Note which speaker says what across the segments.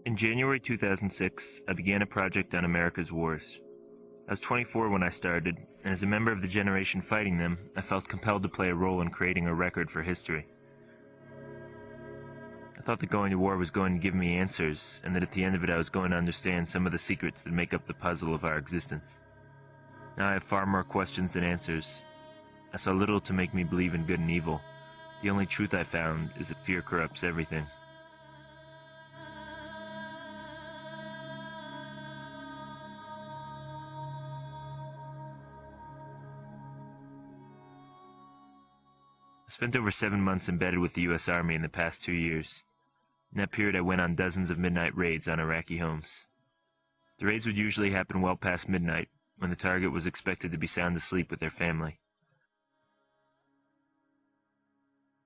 Speaker 1: In January 2006, I began a project on America's wars. I was 24 when I started, and as a member of the generation fighting them, I felt compelled to play a role in creating a record for history. I thought that going to war was going to give me answers, and that at the end of it I was going to understand some of the secrets that make up the puzzle of our existence. Now I have far more questions than answers. I saw little to make me believe in good and evil. The only truth I found is that fear corrupts everything. I spent over 7 months embedded with the U.S. Army in the past 2 years. In that period I went on dozens of midnight raids on Iraqi homes. The raids would usually happen well past midnight, when the target was expected to be sound asleep with their family.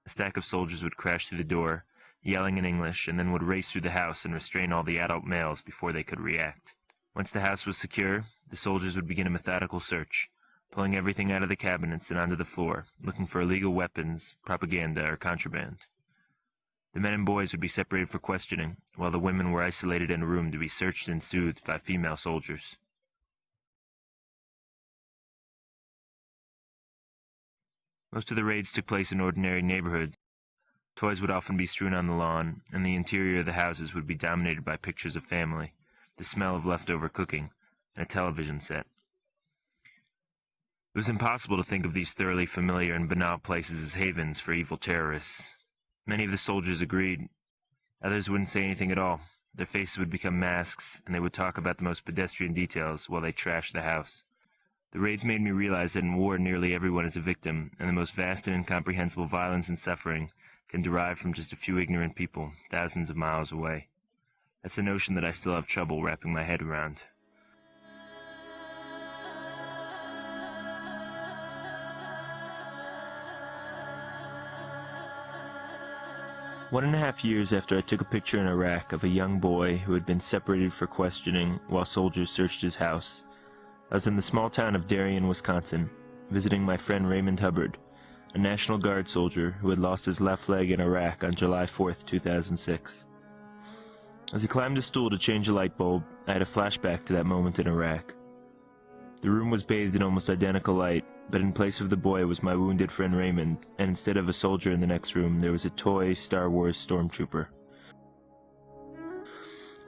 Speaker 1: A stack of soldiers would crash through the door, yelling in English, and then would race through the house and restrain all the adult males before they could react. Once the house was secure, the soldiers would begin a methodical search, pulling everything out of the cabinets and onto the floor, looking for illegal weapons, propaganda, or contraband. The men and boys would be separated for questioning, while the women were isolated in a room to be searched and soothed by female soldiers. Most of the raids took place in ordinary neighborhoods. Toys would often be strewn on the lawn, and the interior of the houses would be dominated by pictures of family, the smell of leftover cooking, and a television set. It was impossible to think of these thoroughly familiar and banal places as havens for evil terrorists. Many of the soldiers agreed. Others wouldn't say anything at all. Their faces would become masks, and they would talk about the most pedestrian details while they trashed the house. The raids made me realize that in war nearly everyone is a victim, and the most vast and incomprehensible violence and suffering can derive from just a few ignorant people thousands of miles away. That's a notion that I still have trouble wrapping my head around. One and a half years after I took a picture in Iraq of a young boy who had been separated for questioning while soldiers searched his house, I was in the small town of Darien, Wisconsin, visiting my friend Raymond Hubbard, a National Guard soldier who had lost his left leg in Iraq on July 4th, 2006. As he climbed a stool to change a light bulb, I had a flashback to that moment in Iraq. The room was bathed in almost identical light, but in place of the boy was my wounded friend Raymond, and instead of a soldier in the next room, there was a toy Star Wars stormtrooper.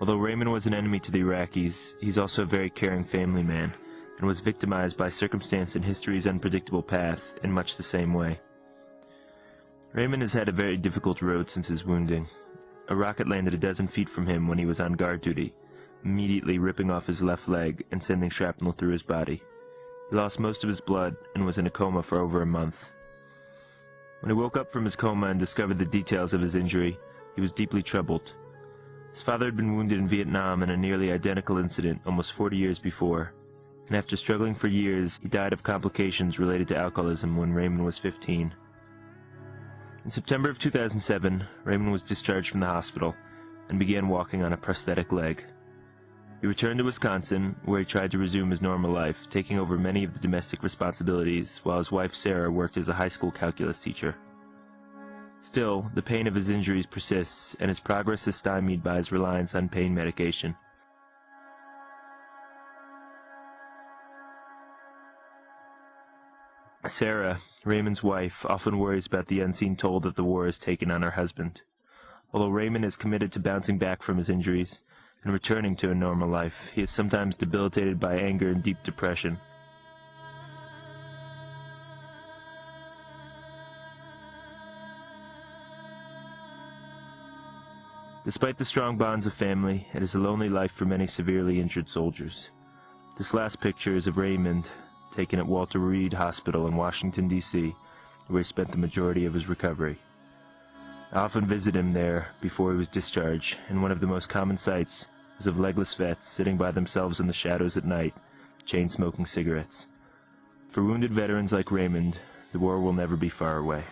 Speaker 1: Although Raymond was an enemy to the Iraqis, he's also a very caring family man, and was victimized by circumstance and history's unpredictable path in much the same way. Raymond has had a very difficult road since his wounding. A rocket landed a dozen feet from him when he was on guard duty, immediately ripping off his left leg and sending shrapnel through his body. He lost most of his blood and was in a coma for over a month. When he woke up from his coma and discovered the details of his injury, he was deeply troubled. His father had been wounded in Vietnam in a nearly identical incident almost 40 years before, and after struggling for years, he died of complications related to alcoholism when Raymond was 15. In September of 2007, Raymond was discharged from the hospital and began walking on a prosthetic leg. He returned to Wisconsin, where he tried to resume his normal life, taking over many of the domestic responsibilities, while his wife Sarah worked as a high school calculus teacher. Still, the pain of his injuries persists, and his progress is stymied by his reliance on pain medication. Sarah, Raymond's wife, often worries about the unseen toll that the war has taken on her husband. Although Raymond is committed to bouncing back from his injuries and returning to a normal life, he is sometimes debilitated by anger and deep depression. Despite the strong bonds of family, it is a lonely life for many severely injured soldiers. This last picture is of Raymond, taken at Walter Reed Hospital in Washington, D.C., where he spent the majority of his recovery. I often visit him there before he was discharged, and one of the most common sights was of legless vets sitting by themselves in the shadows at night, chain-smoking cigarettes. For wounded veterans like Raymond, the war will never be far away.